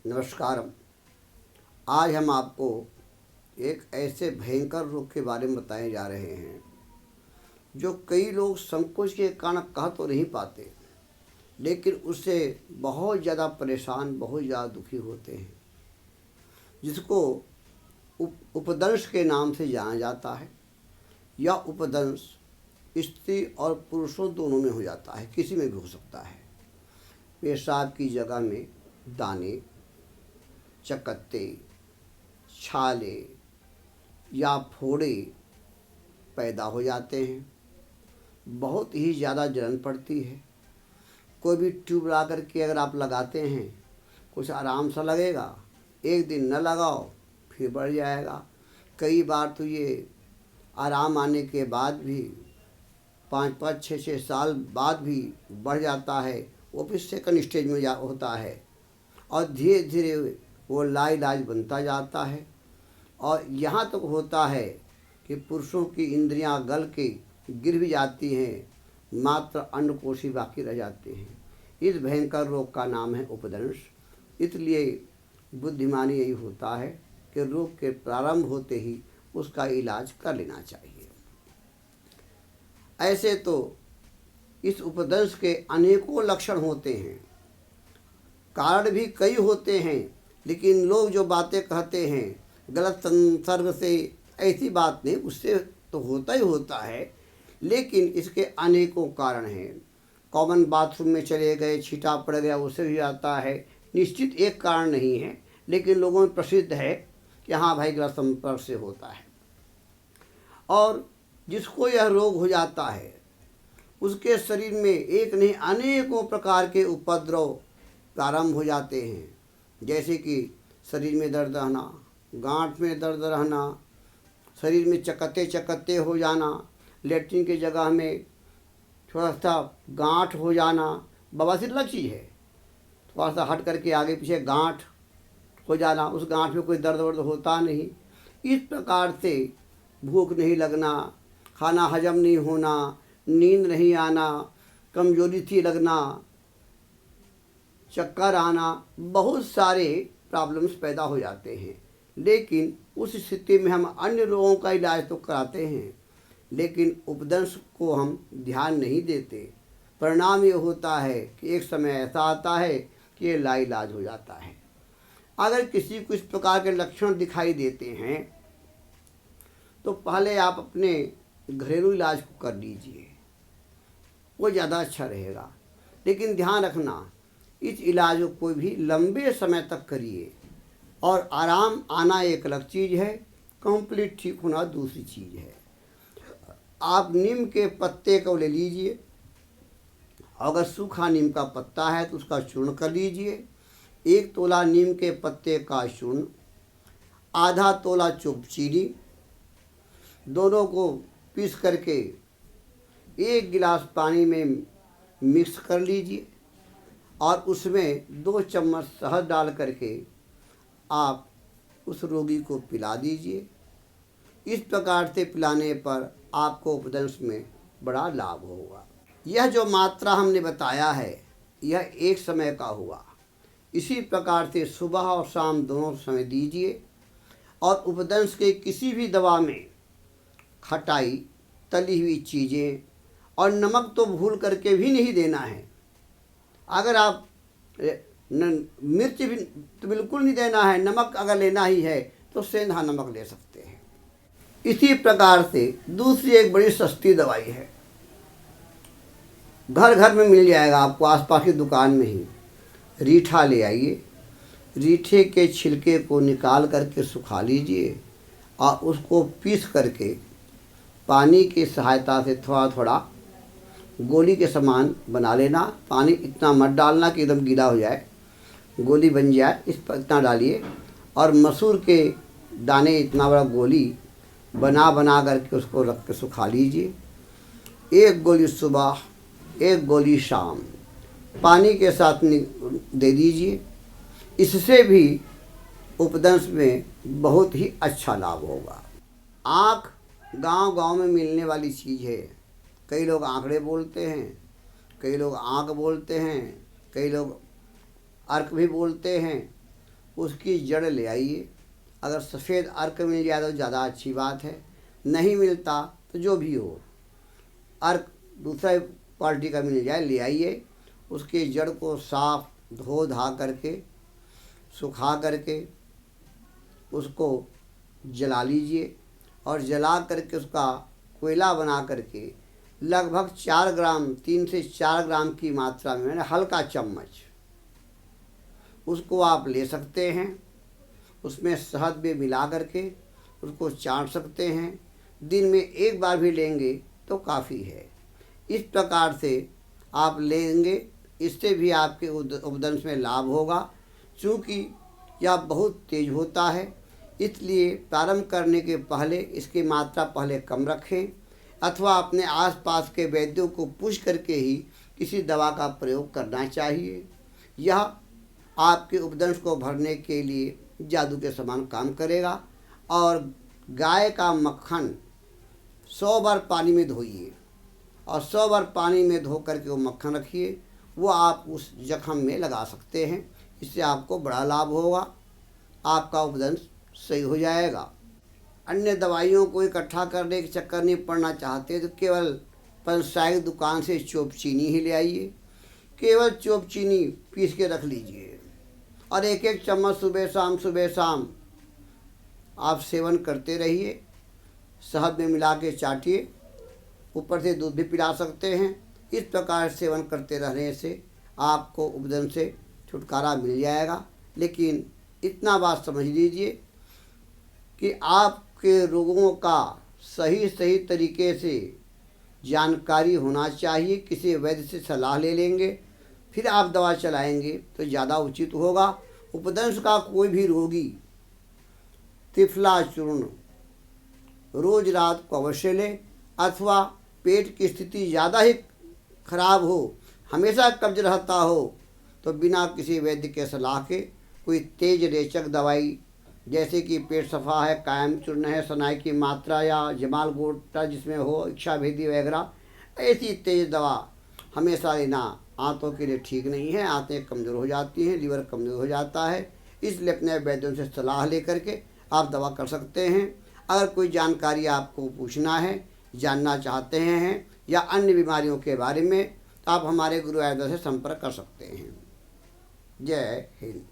नमस्कार। आज हम आपको एक ऐसे भयंकर रोग के बारे में बताने जा रहे हैं जो कई लोग संकोच के कारण कह तो नहीं पाते, लेकिन उससे बहुत ज़्यादा परेशान, बहुत ज़्यादा दुखी होते हैं, जिसको उपदंश के नाम से जाना जाता है। यह उपदंश स्त्री और पुरुषों दोनों में हो जाता है, किसी में भी हो सकता है। पेशाब की जगह में दाने, चकत्ते, छाले या फोड़े पैदा हो जाते हैं। बहुत ही ज़्यादा जलन पड़ती है। कोई भी ट्यूब ला करके अगर आप लगाते हैं, कुछ आराम सा लगेगा, एक दिन न लगाओ फिर बढ़ जाएगा। कई बार तो ये आराम आने के बाद भी 5-5, 6-6 साल बाद भी बढ़ जाता है। वो भी सेकंड स्टेज में होता है और धीरे धीरे वो लाइलाज बनता जाता है और यहाँ तक होता है कि पुरुषों की इंद्रियां गल के गिर भी जाती हैं, मात्र अंडकोश ही बाकी रह जाते हैं। इस भयंकर रोग का नाम है उपदंश। इसलिए बुद्धिमानी यही होता है कि रोग के प्रारंभ होते ही उसका इलाज कर लेना चाहिए। ऐसे तो इस उपदंश के अनेकों लक्षण होते हैं, कारण भी कई होते हैं, लेकिन लोग जो बातें कहते हैं गलत संसर्ग से, ऐसी बात नहीं, उससे तो होता ही होता है, लेकिन इसके अनेकों कारण हैं। कॉमन बाथरूम में चले गए, छींटा पड़ गया, उससे भी आता है। निश्चित एक कारण नहीं है, लेकिन लोगों में प्रसिद्ध है कि हाँ भाई गलत संपर्क से होता है। और जिसको यह रोग हो जाता है उसके शरीर में एक नहीं अनेकों प्रकार के उपद्रव प्रारंभ हो जाते हैं, जैसे कि शरीर में दर्द रहना, गांठ में दर्द रहना, शरीर में चकत्ते चकत्ते हो जाना, लेट्रिन की जगह में थोड़ा सा गांठ हो जाना। बवासीर अलग चीज़ है, थोड़ा सा हट करके आगे पीछे गांठ हो जाना, उस गांठ में कोई दर्द वर्द होता नहीं। इस प्रकार से भूख नहीं लगना, खाना हजम नहीं होना, नींद नहीं आना, कमजोरी सी लगना, चक्कर आना, बहुत सारे प्रॉब्लम्स पैदा हो जाते हैं। लेकिन उस स्थिति में हम अन्य रोगों का इलाज तो कराते हैं, लेकिन उपदंश को हम ध्यान नहीं देते। परिणाम ये होता है कि एक समय ऐसा आता है कि ये लाइलाज हो जाता है। अगर किसी को इस प्रकार के लक्षण दिखाई देते हैं तो पहले आप अपने घरेलू इलाज को कर लीजिए, वो ज़्यादा अच्छा रहेगा। लेकिन ध्यान रखना, इस इलाज को भी लंबे समय तक करिए। और आराम आना एक अलग चीज़ है, कंप्लीट ठीक होना दूसरी चीज़ है। आप नीम के पत्ते को ले लीजिए, अगर सूखा नीम का पत्ता है तो उसका चूर्ण कर लीजिए। 1 तोला नीम के पत्ते का चूर्ण, आधा तोला चुभ चीनी, दोनों को पीस करके 1 गिलास पानी में मिक्स कर लीजिए और उसमें 2 चम्मच शहद डाल करके आप उस रोगी को पिला दीजिए। इस प्रकार से पिलाने पर आपको उपदंश में बड़ा लाभ होगा। यह जो मात्रा हमने बताया है यह एक समय का हुआ। इसी प्रकार से सुबह और शाम दोनों समय दीजिए। और उपदंश के किसी भी दवा में खटाई, तली हुई चीज़ें और नमक तो भूल करके भी नहीं देना है। अगर आप मिर्च भी तो बिल्कुल नहीं देना है, नमक अगर लेना ही है तो सेंधा नमक ले सकते हैं। इसी प्रकार से दूसरी एक बड़ी सस्ती दवाई है, घर घर में मिल जाएगा आपको, आसपास की दुकान में ही। रीठा ले आइए, रीठे के छिलके को निकाल करके सुखा लीजिए और उसको पीस करके पानी की सहायता से थोड़ा थोड़ा गोली के समान बना लेना। पानी इतना मत डालना कि एकदम गीला हो जाए, गोली बन जाए, इस पर इतना डालिए। और मसूर के दाने इतना बड़ा गोली बना करके उसको रख के सुखा लीजिए। 1 गोली सुबह, 1 गोली शाम पानी के साथ दे दीजिए। इससे भी उपदंश में बहुत ही अच्छा लाभ होगा। आँख गांव-गांव में मिलने वाली चीज़ है। कई लोग आंकड़े बोलते हैं, कई लोग आँख बोलते हैं, कई लोग अर्क भी बोलते हैं। उसकी जड़ ले आइए। अगर सफ़ेद अर्क मिल जाए तो ज़्यादा अच्छी बात है, नहीं मिलता तो जो भी हो अर्क दूसरा क्वालिटी का मिल जाए ले आइए। उसकी जड़ को साफ धो धा करके सुखा करके उसको जला लीजिए और जला करके उसका कोयला बना करके लगभग 4 ग्राम 3 से 4 ग्राम की मात्रा में, हल्का चम्मच उसको आप ले सकते हैं। उसमें शहद भी मिला करके उसको चाट सकते हैं। दिन में एक बार भी लेंगे तो काफ़ी है। इस प्रकार से आप लेंगे, इससे भी आपके उपदंश में लाभ होगा। चूँकि यह बहुत तेज होता है, इसलिए प्रारंभ करने के पहले इसकी मात्रा पहले कम रखें अथवा अपने आसपास के वैद्यों को पूछ करके ही किसी दवा का प्रयोग करना चाहिए। यह आपके उपदंश को भरने के लिए जादू के समान काम करेगा। और गाय का मक्खन 100 बार पानी में धोइए और 100 बार पानी में धो करके वो मक्खन रखिए, वो आप उस जख्म में लगा सकते हैं। इससे आपको बड़ा लाभ होगा, आपका उपदंश सही हो जाएगा। अन्य दवाइयों को इकट्ठा करने के चक्कर नहीं पड़ना चाहते तो केवल पंसारिक दुकान से चोप चीनी ही ले आइए। केवल चोप चीनी पीस के रख लीजिए और एक एक चम्मच सुबह शाम आप सेवन करते रहिए। शहद में मिला के चाटिए, ऊपर से दूध भी पिला सकते हैं। इस प्रकार सेवन करते रहने से आपको उपदंश से छुटकारा मिल जाएगा। लेकिन इतना बात समझ लीजिए कि आपके रोगों का सही तरीके से जानकारी होना चाहिए। किसी वैद्य से सलाह ले लेंगे फिर आप दवा चलाएंगे तो ज़्यादा उचित होगा। उपदंश का कोई भी रोगी त्रिफला चूर्ण रोज रात को अवश्य लें, अथवा पेट की स्थिति ज़्यादा ही खराब हो, हमेशा कब्ज रहता हो, तो बिना किसी वैद्य के सलाह के कोई तेज रेचक दवाई जैसे कि पेट सफ़ा है, कायम चूर्ण है, सनाई की मात्रा या जमाल गोटा जिसमें हो, इच्छा भेदी वगैरह, ऐसी तेज दवा हमेशा लेना आंतों के लिए ठीक नहीं है। आंतें कमज़ोर हो जाती हैं, लीवर कमज़ोर हो जाता है। इसलिए अपने वैद्यों से सलाह लेकर के आप दवा कर सकते हैं। अगर कोई जानकारी आपको पूछना है, जानना चाहते हैं या अन्य बीमारियों के बारे में, तो आप हमारे गुरु आयुर्वेद से संपर्क कर सकते हैं। जय हिंद।